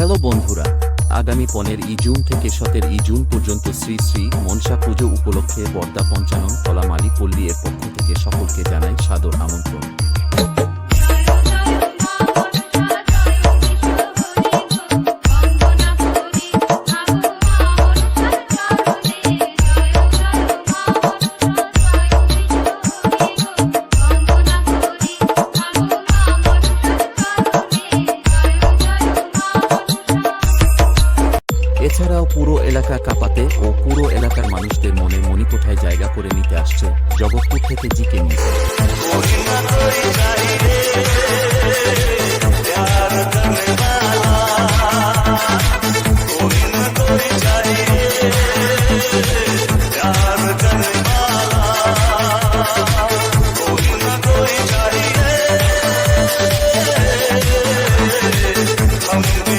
Hello বন্ধুরা, আগামী 15ই June থেকে 17ই জুন পর্যন্ত শ্রী শ্রী মনসা পুজো উপলক্ষে বর্দা পঞ্চানন তলামালী পল্লী এর পক্ষ থেকে সকলকে জানাই সাদর আমন্ত্রণ। এছাড়াও পুরো এলাকা কাঁপাতে ও পুরো এলাকার মানুষদের মনে মণিকোঠায় জায়গা করে নিতে আসছে জগৎপুর থেকে জিকে নিউজ।